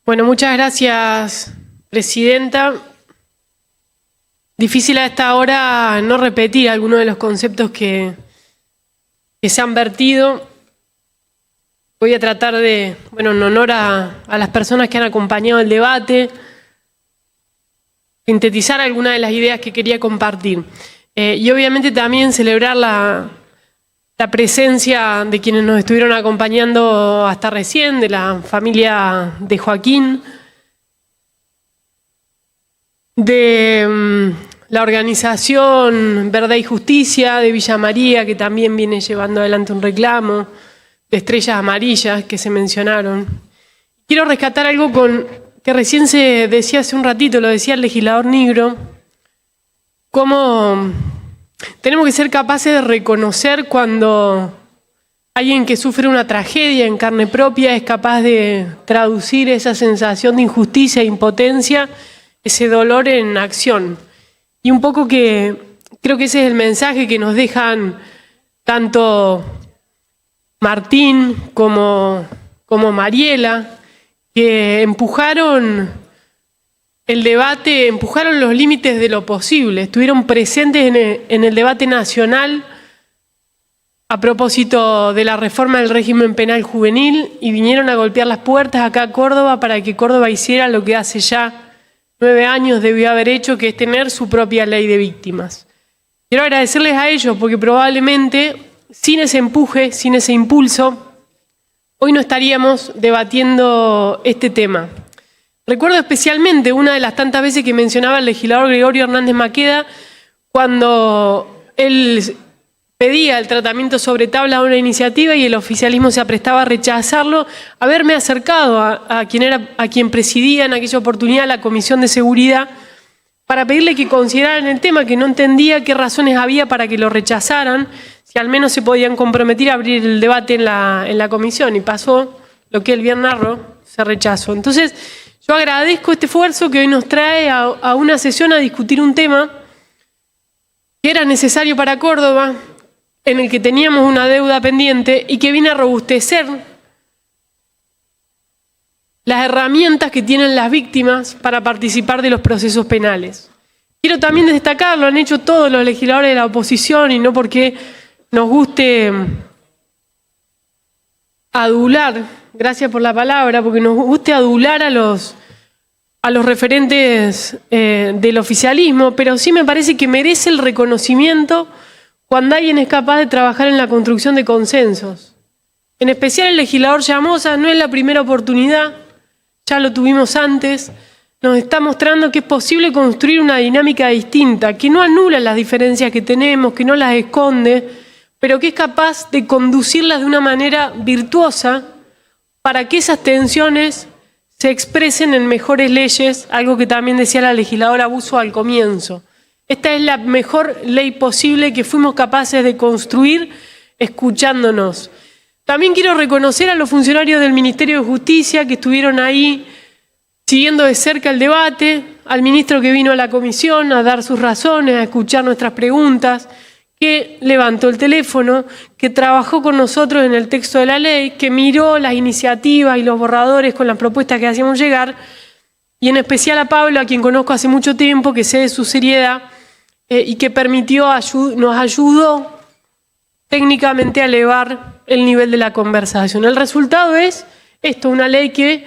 Bueno, muchas gracias, presidenta. Difícil a esta hora no repetir algunos de los conceptos que se han vertido. Voy a tratar de, en honor a las personas que han acompañado el debate, sintetizar algunas de las ideas que quería compartir. Y obviamente también celebrar la presencia de quienes nos estuvieron acompañando hasta recién, de la familia de Joaquín, de la organización Verdad y Justicia de Villa María, que también viene llevando adelante un reclamo, de Estrellas Amarillas que se mencionaron. Quiero rescatar algo que recién se decía hace un ratito, lo decía el legislador Nigro, cómo tenemos que ser capaces de reconocer cuando alguien que sufre una tragedia en carne propia es capaz de traducir esa sensación de injusticia e impotencia, ese dolor en acción. Y un poco que creo que ese es el mensaje que nos dejan tanto Martín como Mariela, que empujaron el debate, empujaron los límites de lo posible, estuvieron presentes en el debate nacional a propósito de la reforma del régimen penal juvenil y vinieron a golpear las puertas acá a Córdoba para que Córdoba hiciera lo que hace ya 9 años debió haber hecho, que es tener su propia ley de víctimas. Quiero agradecerles a ellos porque probablemente sin ese empuje, sin ese impulso, hoy no estaríamos debatiendo este tema. Recuerdo especialmente una de las tantas veces que mencionaba el legislador Gregorio Hernández Maqueda cuando él pedía el tratamiento sobre tabla de una iniciativa y el oficialismo se aprestaba a rechazarlo, haberme acercado a quien presidía en aquella oportunidad la Comisión de Seguridad para pedirle que consideraran el tema, que no entendía qué razones había para que lo rechazaran, si al menos se podían comprometer a abrir el debate en la comisión, y pasó lo que él bien narró, se rechazó. Entonces, yo agradezco este esfuerzo que hoy nos trae a una sesión a discutir un tema que era necesario para Córdoba, en el que teníamos una deuda pendiente y que viene a robustecer las herramientas que tienen las víctimas para participar de los procesos penales. Quiero también destacar, lo han hecho todos los legisladores de la oposición y no porque nos guste adular, gracias por la palabra, porque nos guste adular a los referentes del oficialismo, pero sí me parece que merece el reconocimiento cuando alguien es capaz de trabajar en la construcción de consensos. En especial el legislador Llamosa, no es la primera oportunidad, ya lo tuvimos antes, nos está mostrando que es posible construir una dinámica distinta, que no anula las diferencias que tenemos, que no las esconde, pero que es capaz de conducirlas de una manera virtuosa para que esas tensiones se expresen en mejores leyes, algo que también decía la legisladora Busso al comienzo. Esta es la mejor ley posible que fuimos capaces de construir escuchándonos. También quiero reconocer a los funcionarios del Ministerio de Justicia que estuvieron ahí siguiendo de cerca el debate, al ministro que vino a la comisión a dar sus razones, a escuchar nuestras preguntas, que levantó el teléfono, que trabajó con nosotros en el texto de la ley, que miró las iniciativas y los borradores con las propuestas que hacíamos llegar, y en especial a Pablo, a quien conozco hace mucho tiempo, que sé de su seriedad y que nos ayudó técnicamente a elevar el nivel de la conversación. El resultado es esto, una ley que,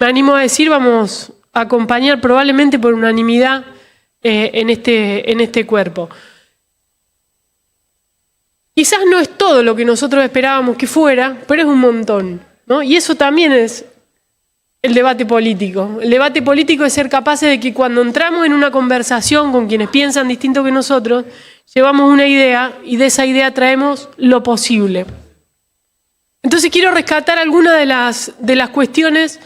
me animo a decir, vamos a acompañar probablemente por unanimidad en este cuerpo. Quizás no es todo lo que nosotros esperábamos que fuera, pero es un montón, ¿no? Y eso también es el debate político. El debate político es ser capaces de que cuando entramos en una conversación con quienes piensan distinto que nosotros, llevamos una idea y de esa idea traemos lo posible. Entonces quiero rescatar algunas de las cuestiones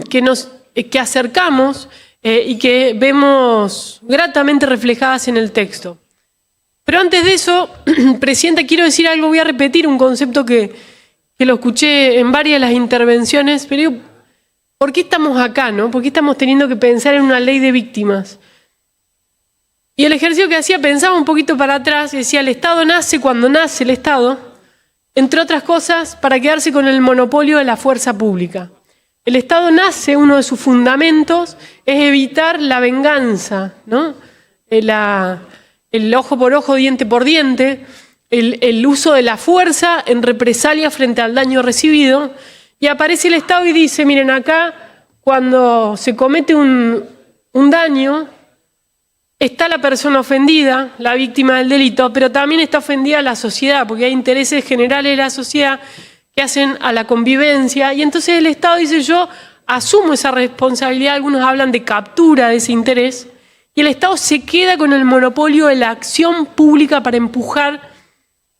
que acercamos y que vemos gratamente reflejadas en el texto. Pero antes de eso, Presidenta, quiero decir algo, voy a repetir un concepto que lo escuché en varias de las intervenciones, pero digo, ¿por qué estamos acá, no? ¿Por qué estamos teniendo que pensar en una ley de víctimas? Y el ejercicio que hacía, pensaba un poquito para atrás y decía, el Estado nace cuando nace el Estado, entre otras cosas, para quedarse con el monopolio de la fuerza pública. el Estado nace, uno de sus fundamentos es evitar la venganza, ¿no? El ojo por ojo, diente por diente, el uso de la fuerza en represalia frente al daño recibido. Y aparece el Estado y dice, miren, acá cuando se comete un daño, está la persona ofendida, la víctima del delito, pero también está ofendida la sociedad, porque hay intereses generales de la sociedad que hacen a la convivencia. Y entonces el Estado dice, yo asumo esa responsabilidad, algunos hablan de captura de ese interés, y el Estado se queda con el monopolio de la acción pública para empujar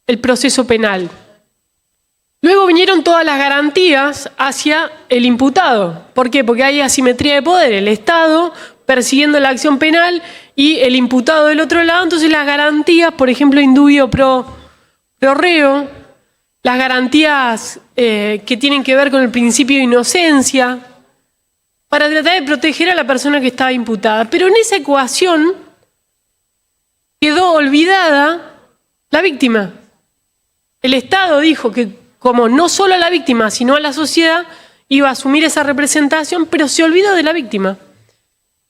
el proceso penal. Luego vinieron todas las garantías hacia el imputado. ¿Por qué? Porque hay asimetría de poder. El Estado persiguiendo la acción penal y el imputado del otro lado. Entonces las garantías, por ejemplo, indubio pro reo, las garantías que tienen que ver con el principio de inocencia, para tratar de proteger a la persona que estaba imputada. Pero en esa ecuación quedó olvidada la víctima. El Estado dijo que como no solo a la víctima, sino a la sociedad, iba a asumir esa representación, pero se olvidó de la víctima.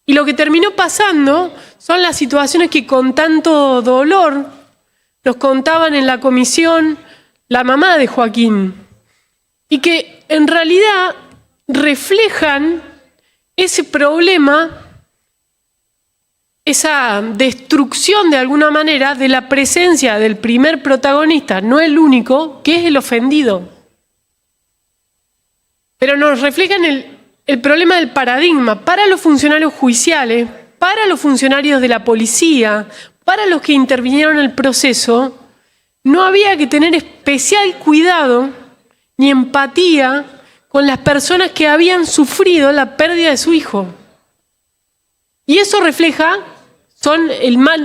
Y lo que terminó pasando son las situaciones que con tanto dolor nos contaban en la comisión la mamá de Joaquín, y que en realidad reflejan ese problema, esa destrucción de alguna manera de la presencia del primer protagonista, no el único, que es el ofendido. Pero nos reflejan el problema del paradigma para los funcionarios judiciales, para los funcionarios de la policía, para los que intervinieron en el proceso. No había que tener especial cuidado ni empatía con las personas que habían sufrido la pérdida de su hijo. Y eso refleja, son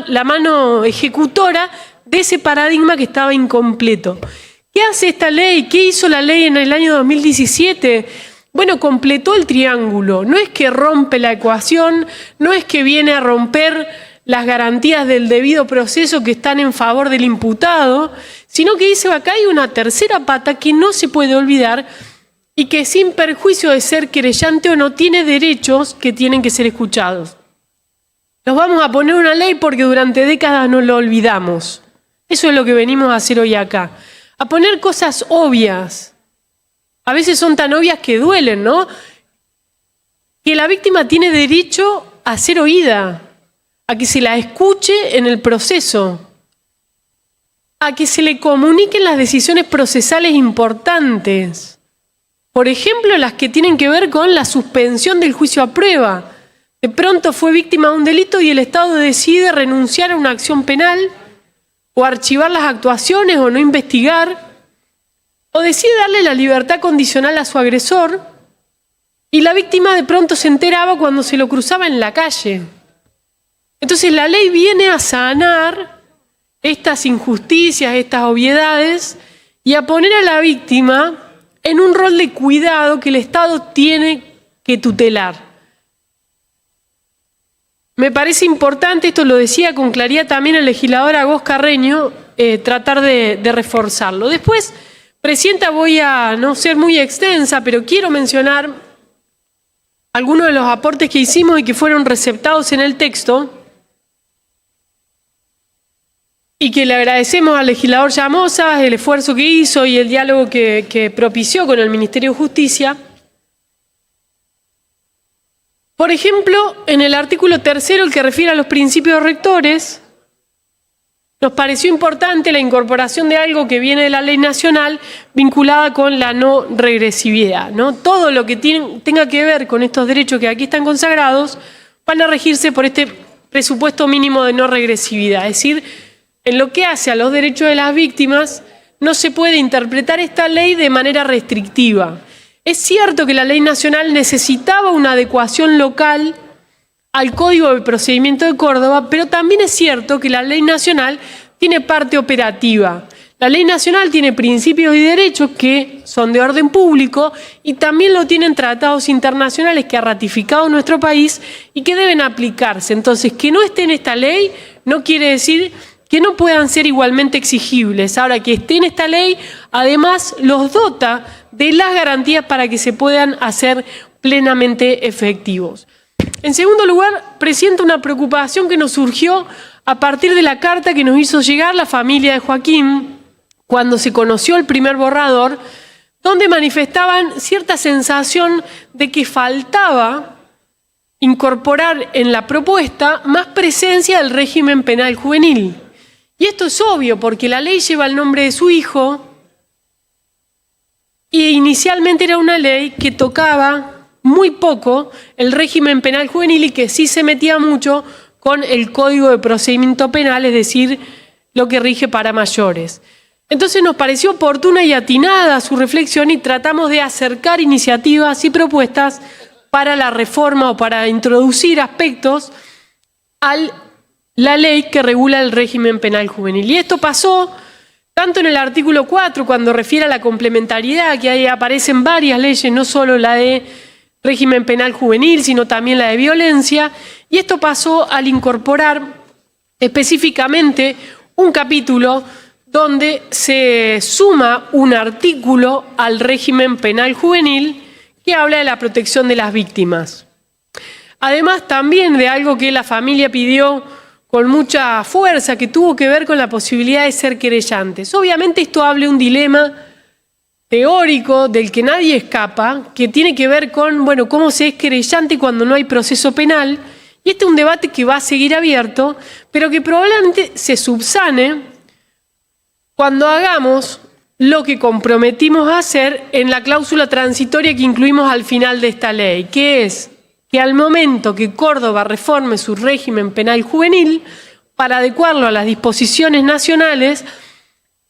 la mano ejecutora de ese paradigma que estaba incompleto. ¿Qué hace esta ley? ¿Qué hizo la ley en el año 2017? Bueno, completó el triángulo. No es que rompe la ecuación, no es que viene a romper las garantías del debido proceso que están en favor del imputado, sino que dice acá hay una tercera pata que no se puede olvidar y que sin perjuicio de ser querellante o no tiene derechos que tienen que ser escuchados. Nos vamos a poner una ley porque durante décadas no lo olvidamos. Eso es lo que venimos a hacer hoy acá. A poner cosas obvias. A veces son tan obvias que duelen, ¿no? Que la víctima tiene derecho a ser oída, a que se la escuche en el proceso, a que se le comuniquen las decisiones procesales importantes. Por ejemplo, las que tienen que ver con la suspensión del juicio a prueba. De pronto fue víctima de un delito y el Estado decide renunciar a una acción penal o archivar las actuaciones o no investigar, o decide darle la libertad condicional a su agresor y la víctima de pronto se enteraba cuando se lo cruzaba en la calle. Entonces la ley viene a sanar estas injusticias, estas obviedades y a poner a la víctima en un rol de cuidado que el Estado tiene que tutelar. Me parece importante, esto lo decía con claridad también el legislador Agos Carreño, tratar de reforzarlo. Después, Presidenta, voy a no ser muy extensa, pero quiero mencionar algunos de los aportes que hicimos y que fueron receptados en el texto y que le agradecemos al legislador Llamosa el esfuerzo que hizo y el diálogo que propició con el Ministerio de Justicia. Por ejemplo, en el artículo 3, el que refiere a los principios rectores, nos pareció importante la incorporación de algo que viene de la ley nacional vinculada con la no regresividad, ¿no? Todo lo que tenga que ver con estos derechos que aquí están consagrados van a regirse por este presupuesto mínimo de no regresividad. Es decir, en lo que hace a los derechos de las víctimas, no se puede interpretar esta ley de manera restrictiva. Es cierto que la ley nacional necesitaba una adecuación local al Código de Procedimiento de Córdoba, pero también es cierto que la ley nacional tiene parte operativa. La ley nacional tiene principios y derechos que son de orden público y también lo tienen tratados internacionales que ha ratificado nuestro país y que deben aplicarse. Entonces, que no esté en esta ley no quiere decir que no puedan ser igualmente exigibles. Ahora, que esté en esta ley, además los dota de las garantías para que se puedan hacer plenamente efectivos. En segundo lugar, presenta una preocupación que nos surgió a partir de la carta que nos hizo llegar la familia de Joaquín cuando se conoció el primer borrador, donde manifestaban cierta sensación de que faltaba incorporar en la propuesta más presencia del régimen penal juvenil. Y esto es obvio porque la ley lleva el nombre de su hijo y inicialmente era una ley que tocaba muy poco el régimen penal juvenil y que sí se metía mucho con el Código de Procedimiento Penal, es decir, lo que rige para mayores. Entonces nos pareció oportuna y atinada su reflexión y tratamos de acercar iniciativas y propuestas para la reforma o para introducir aspectos a la ley que regula el régimen penal juvenil. Y esto pasó tanto en el artículo 4, cuando refiere a la complementariedad, que ahí aparecen varias leyes, no solo la de régimen penal juvenil, sino también la de violencia, y esto pasó al incorporar específicamente un capítulo donde se suma un artículo al régimen penal juvenil que habla de la protección de las víctimas. Además también de algo que la familia pidió con mucha fuerza, que tuvo que ver con la posibilidad de ser querellantes. Obviamente esto habla de un dilema teórico del que nadie escapa, que tiene que ver con, bueno, cómo se es querellante cuando no hay proceso penal, y este es un debate que va a seguir abierto, pero que probablemente se subsane cuando hagamos lo que comprometimos a hacer en la cláusula transitoria que incluimos al final de esta ley, que es que al momento que Córdoba reforme su régimen penal juvenil, para adecuarlo a las disposiciones nacionales,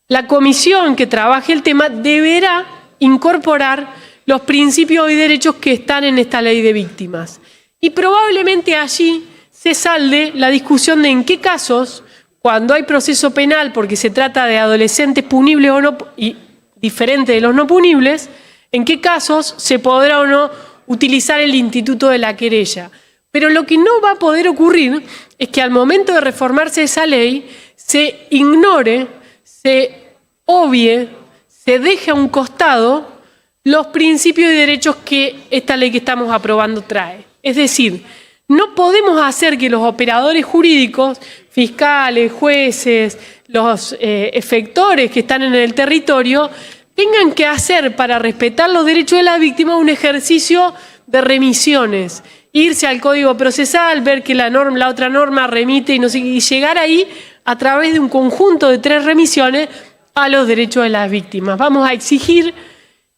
la comisión que trabaje el tema deberá incorporar los principios y derechos que están en esta ley de víctimas. Y probablemente allí se salde la discusión de en qué casos, cuando hay proceso penal, porque se trata de adolescentes punibles o no, y diferente de los no punibles, en qué casos se podrá o no utilizar el instituto de la querella. Pero lo que no va a poder ocurrir es que al momento de reformarse esa ley se ignore, se obvie, se deje a un costado los principios y derechos que esta ley que estamos aprobando trae. Es decir, no podemos hacer que los operadores jurídicos, fiscales, jueces, los efectores que están en el territorio, tengan que hacer para respetar los derechos de la víctima un ejercicio de remisiones, irse al Código Procesal, ver que la otra norma remite y llegar ahí a través de un conjunto de 3 remisiones a los derechos de las víctimas. Vamos a exigir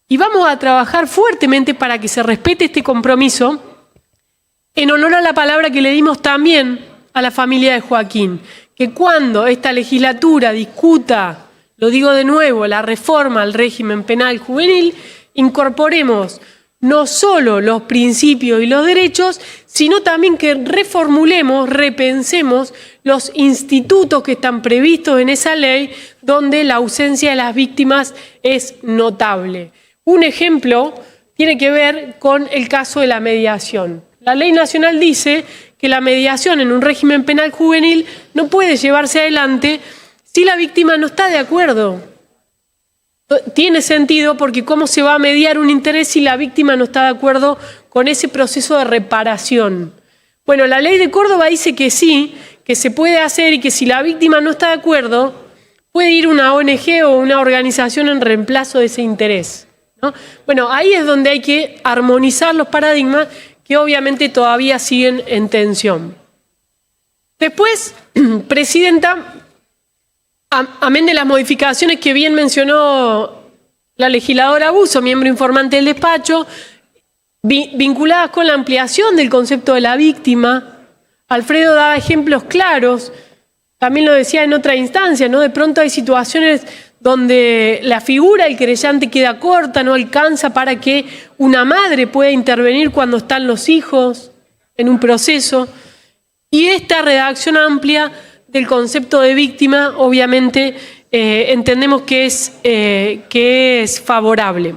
y vamos a trabajar fuertemente para que se respete este compromiso en honor a la palabra que le dimos también a la familia de Joaquín, que cuando esta legislatura discuta, lo digo de nuevo, la reforma al régimen penal juvenil, incorporemos no solo los principios y los derechos, sino también que reformulemos, repensemos los institutos que están previstos en esa ley, donde la ausencia de las víctimas es notable. Un ejemplo tiene que ver con el caso de la mediación. La ley nacional dice que la mediación en un régimen penal juvenil no puede llevarse adelante si la víctima no está de acuerdo. Tiene sentido porque ¿cómo se va a mediar un interés si la víctima no está de acuerdo con ese proceso de reparación? Bueno, la ley de Córdoba dice que sí, que se puede hacer y que si la víctima no está de acuerdo, puede ir una ONG o una organización en reemplazo de ese interés, ¿no? Bueno, ahí es donde hay que armonizar los paradigmas que obviamente todavía siguen en tensión. Después, Presidenta, amén de las modificaciones que bien mencionó la legisladora Busso, miembro informante del despacho, vinculadas con la ampliación del concepto de la víctima, Alfredo daba ejemplos claros, también lo decía en otra instancia, ¿no? De pronto hay situaciones donde la figura del querellante queda corta, no alcanza para que una madre pueda intervenir cuando están los hijos en un proceso. Y esta redacción amplia del concepto de víctima, obviamente, entendemos que es favorable.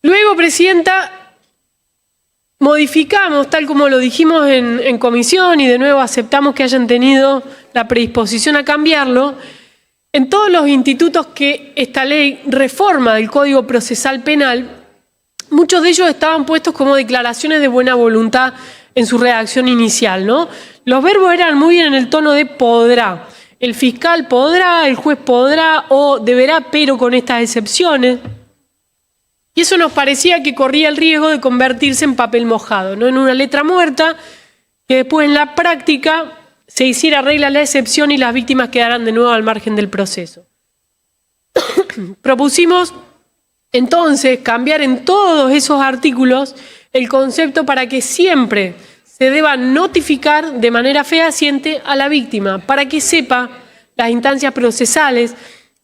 Luego, Presidenta, modificamos, tal como lo dijimos en comisión, y de nuevo aceptamos que hayan tenido la predisposición a cambiarlo, En todos los institutos que esta ley reforma del Código Procesal Penal, muchos de ellos estaban puestos como declaraciones de buena voluntad en su redacción inicial, ¿no? Los verbos eran muy bien en el tono de podrá. El fiscal podrá, el juez podrá o deberá, pero con estas excepciones. Y eso nos parecía que corría el riesgo de convertirse en papel mojado, ¿no? En una letra muerta que después en la práctica se hiciera regla la excepción y las víctimas quedaran de nuevo al margen del proceso. Propusimos entonces cambiar en todos esos artículos el concepto para que siempre se deba notificar de manera fehaciente a la víctima, para que sepa las instancias procesales,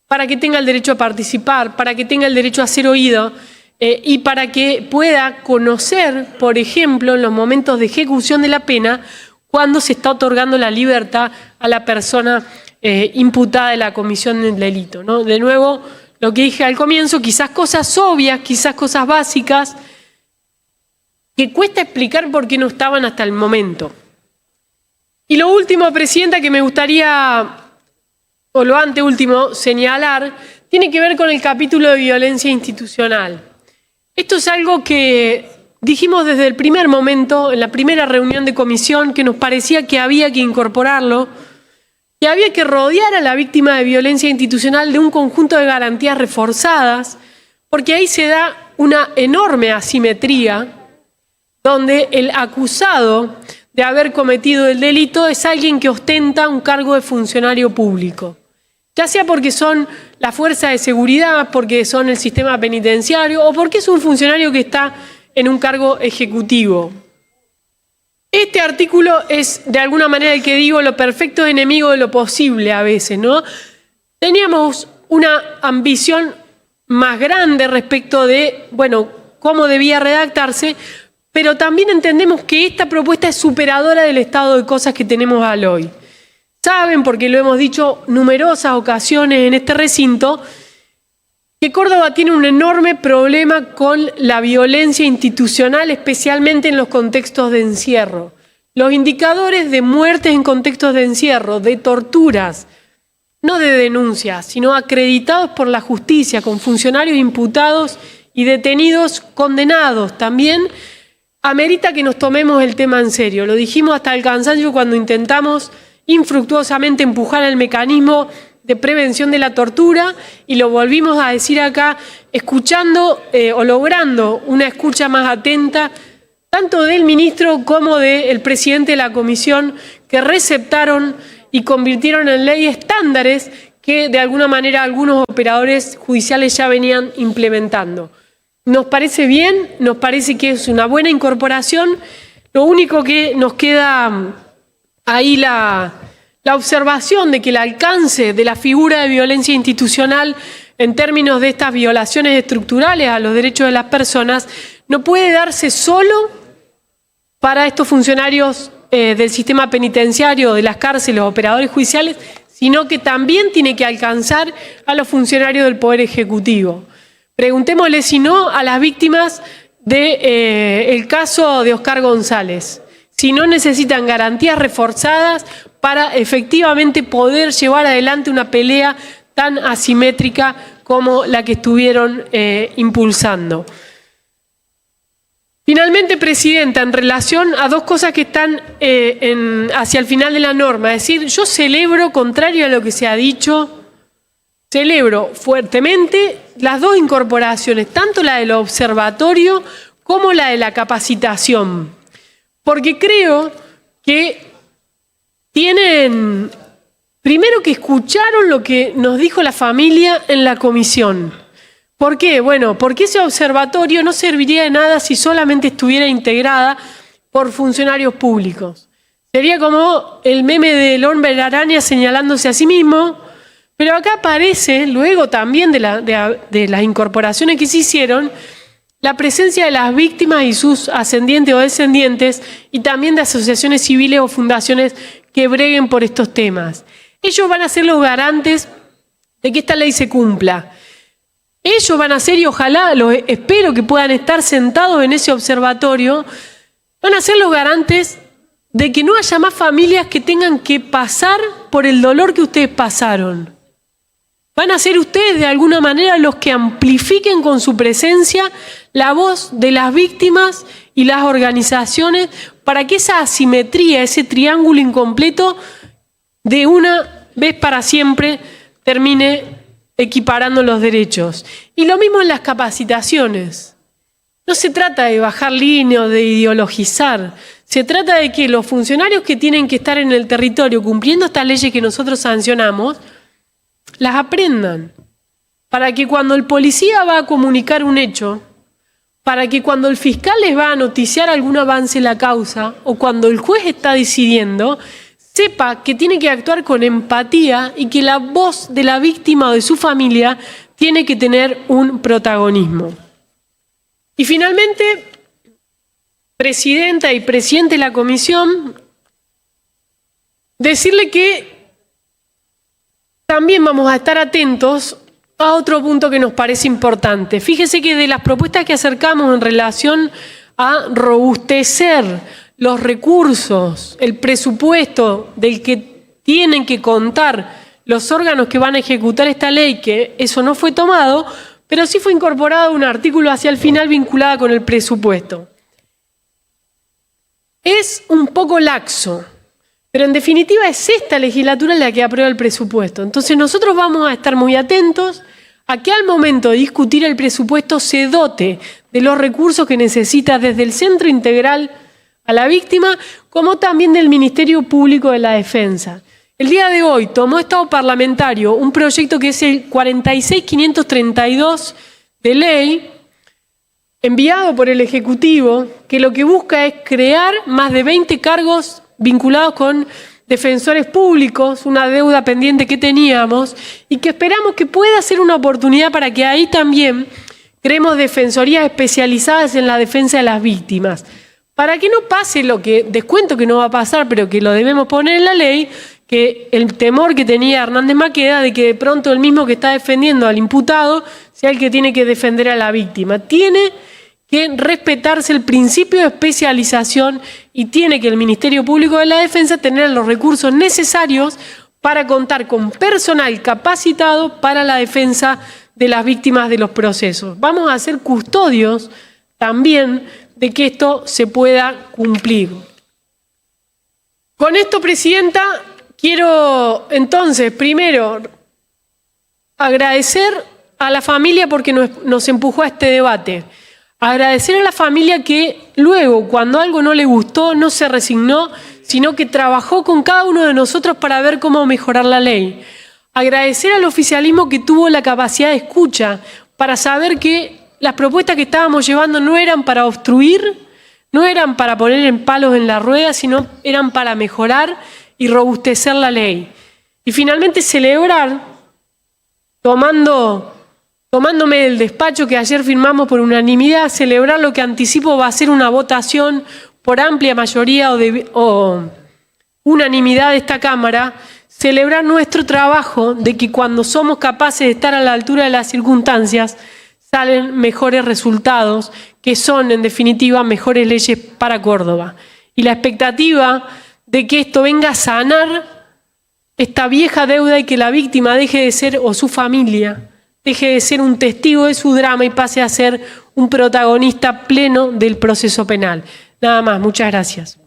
para que tenga el derecho a participar, para que tenga el derecho a ser oído y para que pueda conocer, por ejemplo, en los momentos de ejecución de la pena, cuando se está otorgando la libertad a la persona imputada de la comisión del delito, ¿no? De nuevo, lo que dije al comienzo, quizás cosas obvias, quizás cosas básicas, que cuesta explicar por qué no estaban hasta el momento. Y lo último, Presidenta, que me gustaría, o lo anteúltimo, señalar, tiene que ver con el capítulo de violencia institucional. Esto es algo que dijimos desde el primer momento, en la primera reunión de comisión, que nos parecía que había que incorporarlo, que había que rodear a la víctima de violencia institucional de un conjunto de garantías reforzadas, porque ahí se da una enorme asimetría, donde el acusado de haber cometido el delito es alguien que ostenta un cargo de funcionario público, ya sea porque son la fuerza de seguridad, porque son el sistema penitenciario o porque es un funcionario que está en un cargo ejecutivo. Este artículo es, de alguna manera, el que digo, lo perfecto es enemigo de lo posible a veces, ¿no? Teníamos una ambición más grande respecto de, bueno, cómo debía redactarse, pero también entendemos que esta propuesta es superadora del estado de cosas que tenemos al hoy. Saben, porque lo hemos dicho numerosas ocasiones en este recinto, que Córdoba tiene un enorme problema con la violencia institucional, especialmente en los contextos de encierro. Los indicadores de muertes en contextos de encierro, de torturas, no de denuncias, sino acreditados por la justicia, con funcionarios imputados y detenidos condenados también, amerita que nos tomemos el tema en serio. Lo dijimos hasta el cansancio cuando intentamos infructuosamente empujar el mecanismo de prevención de la tortura y lo volvimos a decir acá, escuchando o logrando una escucha más atenta, tanto del ministro como del presidente de la comisión, que receptaron y convirtieron en ley estándares que de alguna manera algunos operadores judiciales ya venían implementando. Nos parece bien, nos parece que es una buena incorporación, lo único que nos queda ahí la observación de que el alcance de la figura de violencia institucional en términos de estas violaciones estructurales a los derechos de las personas no puede darse solo para estos funcionarios del sistema penitenciario, de las cárceles, operadores judiciales, sino que también tiene que alcanzar a los funcionarios del Poder Ejecutivo. Preguntémosle, si no, a las víctimas del caso de Oscar González, si no necesitan garantías reforzadas para efectivamente poder llevar adelante una pelea tan asimétrica como la que estuvieron impulsando. Finalmente, Presidenta, en relación a dos cosas que están hacia el final de la norma, es decir, yo celebro, contrario a lo que se ha dicho, celebro fuertemente las dos incorporaciones, tanto la del observatorio como la de la capacitación, porque creo que tienen, primero, que escucharon lo que nos dijo la familia en la comisión. ¿Por qué? Bueno, porque ese observatorio no serviría de nada si solamente estuviera integrada por funcionarios públicos. Sería como el meme del hombre araña señalándose a sí mismo, pero acá aparece, luego también de las incorporaciones que se hicieron, la presencia de las víctimas y sus ascendientes o descendientes, y también de asociaciones civiles o fundaciones que breguen por estos temas. Ellos van a ser los garantes de que esta ley se cumpla. Ellos van a ser, y ojalá, espero que puedan estar sentados en ese observatorio, van a ser los garantes de que no haya más familias que tengan que pasar por el dolor que ustedes pasaron. Van a ser ustedes de alguna manera los que amplifiquen con su presencia la voz de las víctimas y las organizaciones para que esa asimetría, ese triángulo incompleto, de una vez para siempre termine equiparando los derechos. Y lo mismo en las capacitaciones. No se trata de bajar línea o de ideologizar. Se trata de que los funcionarios que tienen que estar en el territorio cumpliendo estas leyes que nosotros sancionamos, las aprendan. Para que cuando el policía va a comunicar un hecho, para que cuando el fiscal les va a noticiar algún avance en la causa, o cuando el juez está decidiendo, sepa que tiene que actuar con empatía y que la voz de la víctima o de su familia tiene que tener un protagonismo. Y finalmente, presidenta y presidente de la comisión, decirle que también vamos a estar atentos a otro punto que nos parece importante. Fíjese que de las propuestas que acercamos en relación a robustecer los recursos, el presupuesto del que tienen que contar los órganos que van a ejecutar esta ley, que eso no fue tomado, pero sí fue incorporado un artículo hacia el final vinculado con el presupuesto. Es un poco laxo, pero en definitiva es esta legislatura la que aprueba el presupuesto. Entonces nosotros vamos a estar muy atentos a que al momento de discutir el presupuesto se dote de los recursos que necesita desde el Centro Integral a la Víctima, como también del Ministerio Público de la Defensa. El día de hoy tomó Estado Parlamentario un proyecto que es el 46532 de ley, enviado por el Ejecutivo, que lo que busca es crear más de 20 cargos vinculados con defensores públicos, una deuda pendiente que teníamos y que esperamos que pueda ser una oportunidad para que ahí también creemos defensorías especializadas en la defensa de las víctimas. Para que no pase lo que, descuento que no va a pasar, pero que lo debemos poner en la ley, que el temor que tenía Hernández Maqueda de que de pronto el mismo que está defendiendo al imputado sea el que tiene que defender a la víctima. Tiene que respetarse el principio de especialización y tiene que el Ministerio Público de la Defensa tener los recursos necesarios para contar con personal capacitado para la defensa de las víctimas de los procesos. Vamos a ser custodios también de que esto se pueda cumplir. Con esto, Presidenta, quiero entonces primero agradecer a la familia porque nos empujó a este debate. Agradecer a la familia que luego, cuando algo no le gustó, no se resignó, sino que trabajó con cada uno de nosotros para ver cómo mejorar la ley. Agradecer al oficialismo que tuvo la capacidad de escucha para saber que las propuestas que estábamos llevando no eran para obstruir, no eran para poner en palos en la rueda, sino eran para mejorar y robustecer la ley. Y finalmente celebrar, tomándome el despacho que ayer firmamos por unanimidad, celebrar lo que anticipo va a ser una votación por amplia mayoría o unanimidad de esta Cámara, celebrar nuestro trabajo de que cuando somos capaces de estar a la altura de las circunstancias, salen mejores resultados, que son en definitiva mejores leyes para Córdoba. Y la expectativa de que esto venga a sanar esta vieja deuda y que la víctima deje de ser, o su familia, deje de ser un testigo de su drama y pase a ser un protagonista pleno del proceso penal. Nada más, muchas gracias.